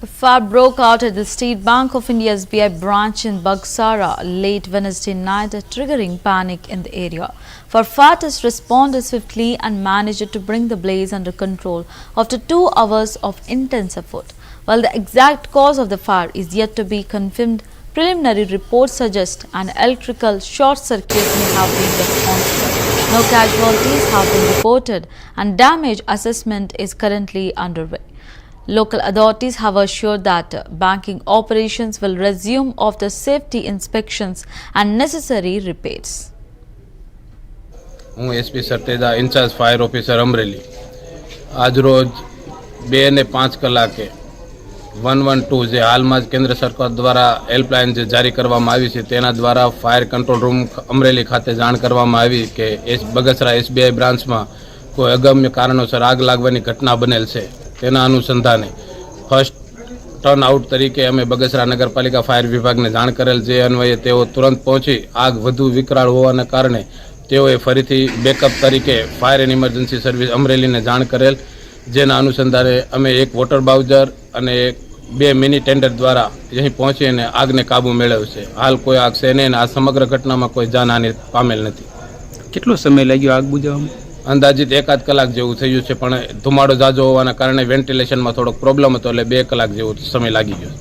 A fire broke out at the State Bank of India SBI branch in Bagsara late Wednesday night, triggering panic in the area. Firefighters responded swiftly and managed to bring the blaze under control after 2 hours of intense effort. While the exact cause of the fire is yet to be confirmed, preliminary reports suggest an electrical short circuit may have been responsible. No casualties have been reported and damage assessment is currently underway. Local authorities have assured that banking operations will resume after safety inspections and necessary repairs. હું SP સરતેજા in charge fire officer Amreli આજરોજ 2 ને 5 કલાકે 112 જે હાલમાં જ કેન્દ્ર સરકાર દ્વારા હેલ્પલાઇન જે જારી કરવામાં આવી છે તેના દ્વારા ફાયર કંટ્રોલ રૂમ અમરેલી ખાતે જાણ કરવામાં આવી કે બગસરા એસબીઆઈ બ્રાન્ચમાં કોઈ અગમ્ય કારણોસર આગ લાગવાની ઘટના બનેલ છે. તેના અનુસંધાને ફર્સ્ટ ટર્ન આઉટ તરીકે અમે બગસરા નગરપાલિકા ફાયર વિભાગને જાણ કરેલ, જે અન્વયે તેઓ તુરંત પહોંચી આગ વધુ વિકરાળ હોવાના કારણે તેઓએ ફરીથી બેકઅપ તરીકે ફાયર એન્ડ ઇમરજન્સી સર્વિસ અમરેલીને જાણ કરેલ, જેના અનુસંધાને અમે એક વોટર બાઉઝર અને 2 મિની ટેન્ડર દ્વારા અહીં પહોંચીને આગને કાબુ મેળવ્યો છે. હાલ કોઈ આગ છે નહીં અને આ સમગ્ર ઘટનામાં કોઈ જાનહાનિ પામેલ નથી. કેટલો સમય લાગ્યો આગ બુઝાવવામાં? અંદાજિત 1 કલાક જેવું થયું છે, પણ ધુમાડો ઝાઝો હોવાના કારણે વેન્ટિલેશનમાં થોડોક પ્રોબ્લેમ હતો, એટલે 2 કલાક જેવો સમય લાગી ગયો.